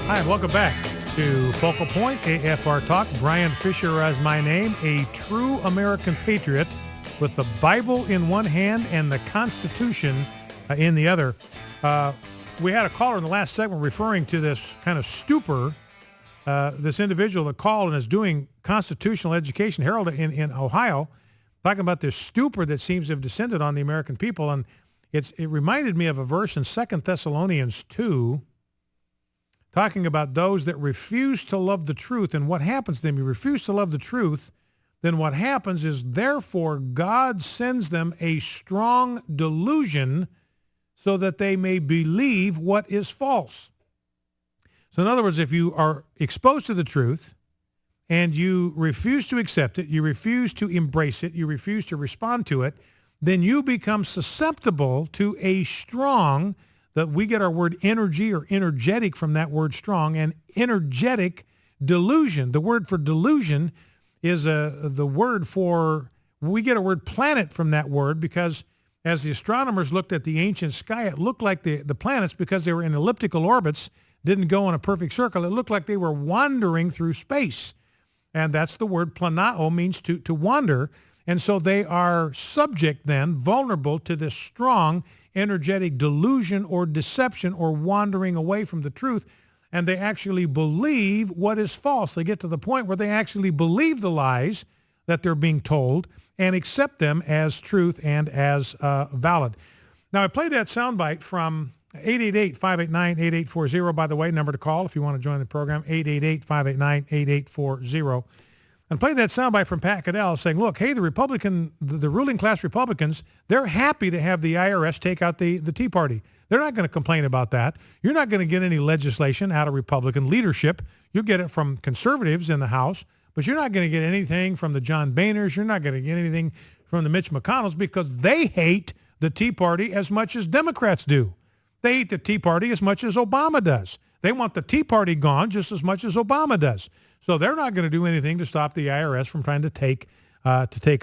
Hi, and welcome back to Focal Point, AFR Talk. Brian Fisher is my name, a true American patriot with the Bible in one hand and the Constitution in the other. We had a caller in the last segment referring to this kind of stupor, this individual that called and is doing constitutional education, Harold, in Ohio, talking about this stupor that seems to have descended on the American people. And it reminded me of a verse in 2 Thessalonians 2, talking about those that refuse to love the truth. And what happens to them? You refuse to love the truth, then what happens is, therefore, God sends them a strong delusion so that they may believe what is false. So in other words, if you are exposed to the truth and you refuse to accept it, you refuse to embrace it, you refuse to respond to it, then you become susceptible to a strong, that we get our word energy or energetic from that word strong, and energetic delusion. The word for delusion is the word for, we get a word planet from that word, because as the astronomers looked at the ancient sky, it looked like the planets, because they were in elliptical orbits, didn't go in a perfect circle. It looked like they were wandering through space. And that's the word planao, means to wander. And so they are subject then, vulnerable to this strong energetic delusion or deception or wandering away from the truth. And they actually believe what is false. They get to the point where they actually believe the lies that they're being told and accept them as truth and as valid. Now, I played that soundbite from 888-589-8840, by the way, number to call if you want to join the program, 888-589-8840. And played that soundbite from Pat Caddell saying, look, hey, the ruling class Republicans, they're happy to have the IRS take out the Tea Party. They're not going to complain about that. You're not going to get any legislation out of Republican leadership. You'll get it from conservatives in the House, but you're not going to get anything from the John Boehners. You're not going to get anything from the Mitch McConnells, because they hate the Tea Party as much as Democrats do. They hate the Tea Party as much as Obama does. They want the Tea Party gone just as much as Obama does. So they're not going to do anything to stop the IRS from trying to take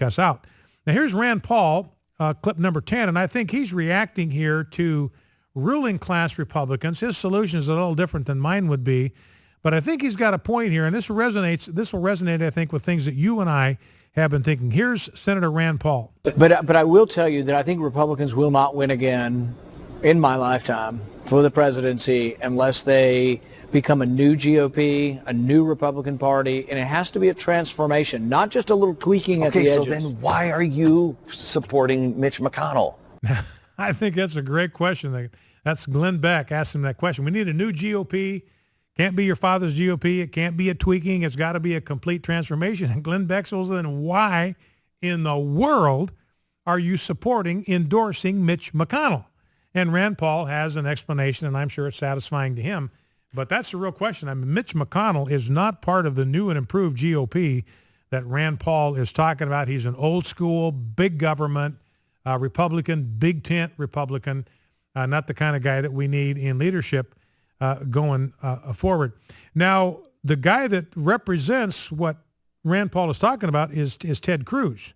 us out. Now here's Rand Paul, clip number 10, and I think he's reacting here to ruling class Republicans. His solution is a little different than mine would be, but I think he's got a point here, and this will resonate, I think, with things that you and I have been thinking. Here's Senator Rand Paul. But I will tell you that I think Republicans will not win again in my lifetime for the presidency unless they become a new GOP, a new Republican Party, and it has to be a transformation, not just a little tweaking at the edges. Okay, so then why are you supporting Mitch McConnell? I think that's a great question. That's Glenn Beck asked him that question. We need a new GOP. Can't be your father's GOP. It can't be a tweaking. It's got to be a complete transformation. And Glenn Beck says, then why in the world are you endorsing Mitch McConnell? And Rand Paul has an explanation, and I'm sure it's satisfying to him. But that's the real question. I mean, Mitch McConnell is not part of the new and improved GOP that Rand Paul is talking about. He's an old school, big government Republican, big tent Republican, not the kind of guy that we need in leadership going forward. Now, the guy that represents what Rand Paul is talking about is Ted Cruz.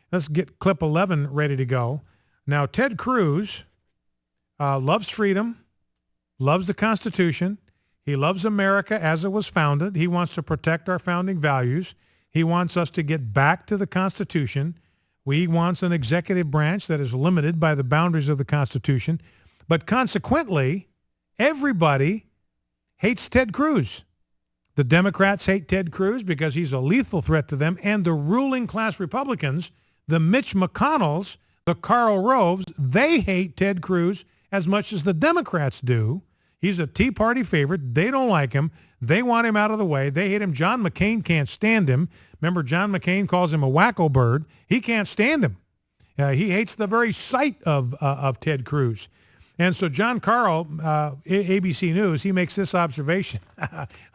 Let's get clip 11 ready to go. Now, Ted Cruz loves freedom, loves the Constitution. He loves America as it was founded. He wants to protect our founding values. He wants us to get back to the Constitution. He wants an executive branch that is limited by the boundaries of the Constitution. But consequently, everybody hates Ted Cruz. The Democrats hate Ted Cruz because he's a lethal threat to them. And the ruling class Republicans, the Mitch McConnells, the Karl Roves, they hate Ted Cruz as much as the Democrats do. He's a Tea Party favorite. They don't like him. They want him out of the way. They hate him. John McCain can't stand him. Remember, John McCain calls him a wacko bird. He can't stand him. He hates the very sight of Ted Cruz. And so John Carl, ABC News, he makes this observation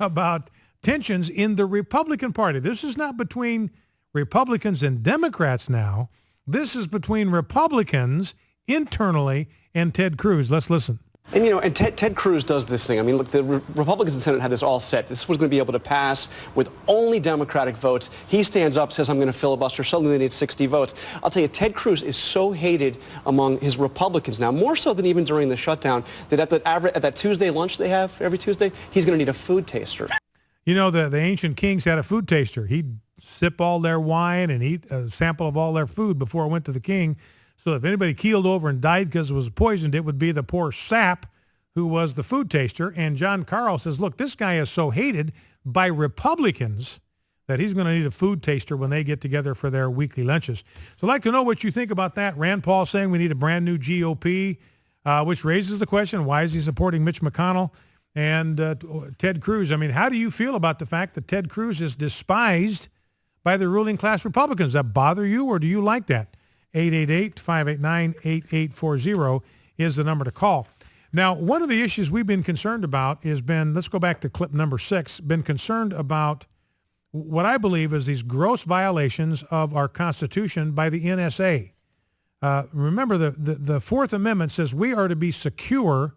about tensions in the Republican Party. This is not between Republicans and Democrats now. This is between Republicans internally and Ted Cruz. Let's listen. And, and Ted Cruz does this thing. I mean, look, the Republicans in the Senate had this all set. This was going to be able to pass with only Democratic votes. He stands up, says, I'm going to filibuster. Suddenly they need 60 votes. I'll tell you, Ted Cruz is so hated among his Republicans now, more so than even during the shutdown, that at that Tuesday lunch they have every Tuesday, he's going to need a food taster. You know, the ancient kings had a food taster. He'd sip all their wine and eat a sample of all their food before it went to the king. So if anybody keeled over and died because it was poisoned, it would be the poor sap who was the food taster. And John Carl says, look, this guy is so hated by Republicans that he's going to need a food taster when they get together for their weekly lunches. So I'd like to know what you think about that. Rand Paul saying we need a brand new GOP, which raises the question, why is he supporting Mitch McConnell and Ted Cruz? I mean, how do you feel about the fact that Ted Cruz is despised by the ruling class Republicans? Does that bother you, or do you like that? 888-589-8840 is the number to call. Now, one of the issues we've been concerned about has been, let's go back to clip number 6, been concerned about what I believe is these gross violations of our Constitution by the NSA. Remember, the Fourth Amendment says we are to be secure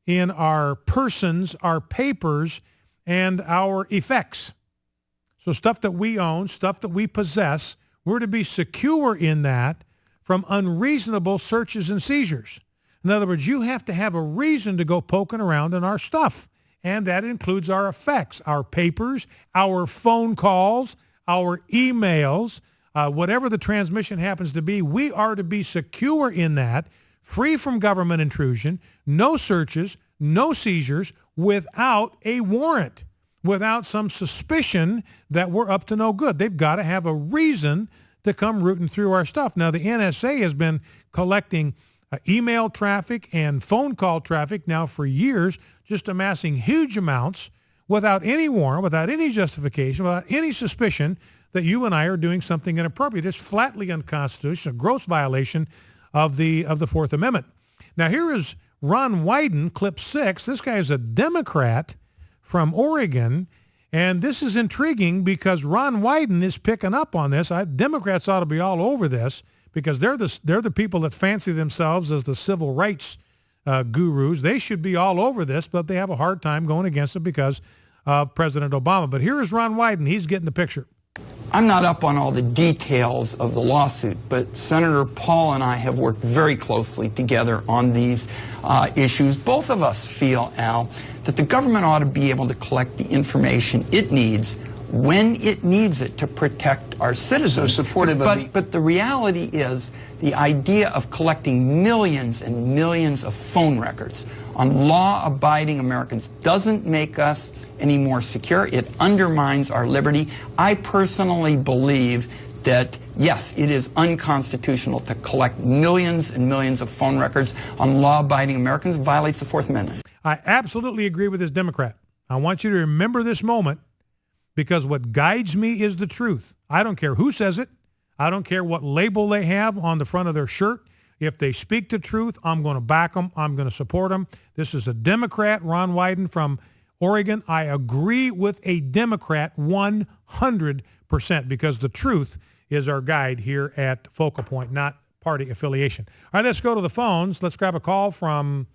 in our persons, our papers, and our effects. So stuff that we own, stuff that we possess, we're to be secure in that from unreasonable searches and seizures. In other words, you have to have a reason to go poking around in our stuff. And that includes our effects, our papers, our phone calls, our emails, whatever the transmission happens to be. We are to be secure in that, free from government intrusion, no searches, no seizures, without a warrant, without some suspicion that we're up to no good. They've got to have a reason to come rooting through our stuff. Now, the NSA has been collecting email traffic and phone call traffic now for years, just amassing huge amounts without any warrant, without any justification, without any suspicion that you and I are doing something inappropriate. It's flatly unconstitutional, a gross violation of the Fourth Amendment. Now, here is Ron Wyden, clip 6. This guy is a Democrat from Oregon. And this is intriguing because Ron Wyden is picking up on this. Democrats ought to be all over this because they're the people that fancy themselves as the civil rights gurus. They should be all over this, but they have a hard time going against it because of President Obama. But here is Ron Wyden. He's getting the picture. I'm not up on all the details of the lawsuit, but Senator Paul and I have worked very closely together on these issues. Both of us feel, Al, that the government ought to be able to collect the information it needs when it needs it to protect our citizens. So supportive of the... But the reality is the idea of collecting millions and millions of phone records on law-abiding Americans doesn't make us any more secure. It undermines our liberty. I personally believe that, yes, it is unconstitutional to collect millions and millions of phone records on law-abiding Americans. It violates the Fourth Amendment. I absolutely agree with this Democrat. I want you to remember this moment because what guides me is the truth. I don't care who says it. I don't care what label they have on the front of their shirt. If they speak the truth, I'm going to back them. I'm going to support them. This is a Democrat, Ron Wyden from Oregon. I agree with a Democrat 100% because the truth is our guide here at Focal Point, not party affiliation. All right, let's go to the phones. Let's grab a call from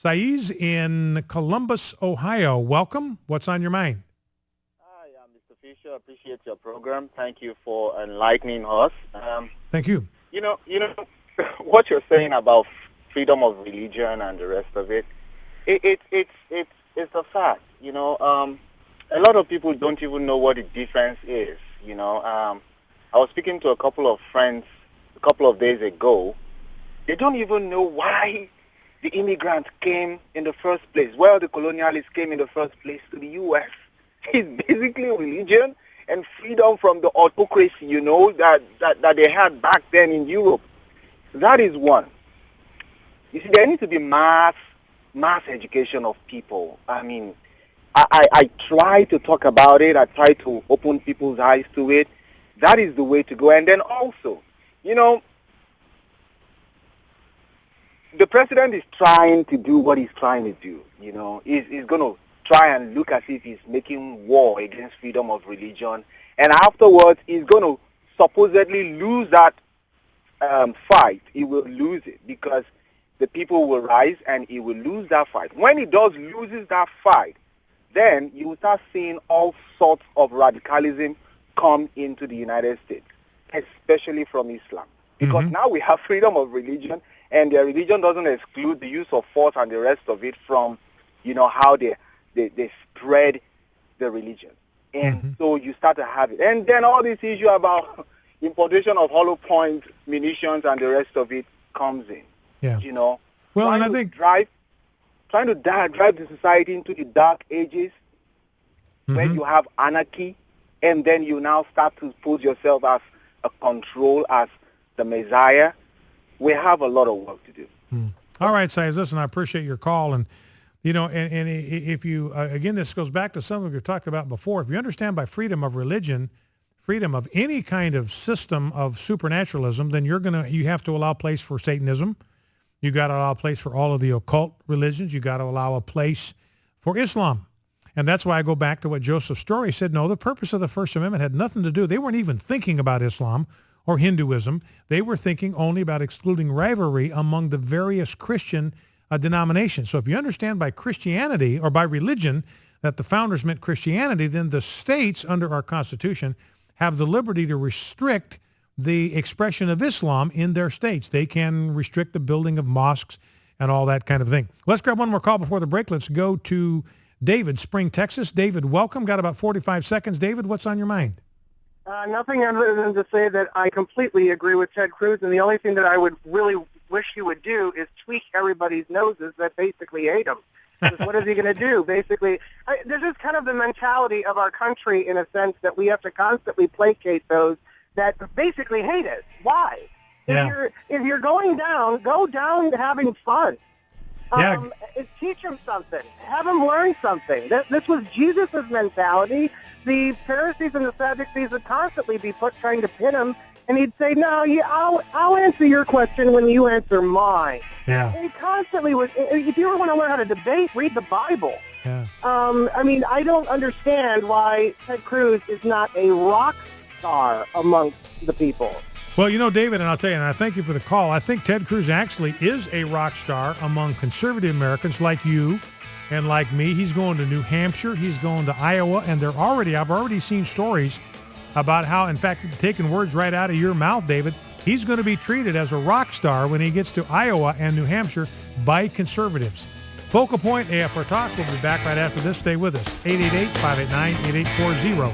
Saiz in Columbus, Ohio. Welcome. What's on your mind? Hi, Mr. Fisher. Appreciate your program. Thank you for enlightening us. Thank you. You know, what you're saying about freedom of religion and the rest of it, it's a fact. A lot of people don't even know what the difference is. I was speaking to a couple of friends a couple of days ago. They don't even know why the immigrants came in the first place, where the colonialists came in the first place to the U.S. It's basically religion and freedom from the autocracy, that they had back then in Europe. That is one. You see, there needs to be mass education of people. I mean, I try to talk about it. I try to open people's eyes to it. That is the way to go. And then also, the president is trying to do what he's trying to do. He's going to try and look as if he's making war against freedom of religion. And afterwards, he's going to supposedly lose that fight. He will lose it because the people will rise and he will lose that fight. When he loses that fight, then you will start seeing all sorts of radicalism come into the United States, especially from Islam. Because now we have freedom of religion, and their religion doesn't exclude the use of force and the rest of it from, how they spread the religion. And so you start to have it. And then all this issue about importation of hollow point munitions and the rest of it comes in. Yeah. Well, and I think trying to drive the society into the dark ages where you have anarchy, and then you now start to pose yourself as a control, as the Messiah. We have a lot of work to do. All right, Sias, listen, I appreciate your call. And, and if you, again, this goes back to something we've talked about before. If you understand by freedom of religion, freedom of any kind of system of supernaturalism, then you have to allow place for Satanism. You got to allow a place for all of the occult religions. You got to allow a place for Islam. And that's why I go back to what Joseph Story said. No, the purpose of the First Amendment had nothing to do. They weren't even thinking about Islam or Hinduism. They were thinking only about excluding rivalry among the various Christian denominations. So if you understand by Christianity or by religion that the founders meant Christianity, then the states under our Constitution have the liberty to restrict the expression of Islam in their states. They can restrict the building of mosques and all that kind of thing. Let's grab one more call before the break. Let's go to David, Spring, Texas. David, welcome. Got about 45 seconds. David, what's on your mind? Nothing other than to say that I completely agree with Ted Cruz, and the only thing that I would really wish he would do is tweak everybody's noses that basically hate him. Because what is he going to do? Basically, this is kind of the mentality of our country in a sense that we have to constantly placate those that basically hate us. Why? Yeah. If you're going down, go down having fun. Teach them something. Have them learn something. This was Jesus' mentality. The Pharisees and the Sadducees would constantly be trying to pin him, and he'd say, "No, I'll answer your question when you answer mine." Yeah. And he constantly would. If you ever want to learn how to debate, read the Bible. Yeah. I don't understand why Ted Cruz is not a rock star amongst the people. Well, David, and I'll tell you, and I thank you for the call, I think Ted Cruz actually is a rock star among conservative Americans like you and like me. He's going to New Hampshire. He's going to Iowa. And I've already seen stories about how, in fact, taking words right out of your mouth, David, he's going to be treated as a rock star when he gets to Iowa and New Hampshire by conservatives. Focal Point AFR Talk. We'll be back right after this. Stay with us. 888-589-8840.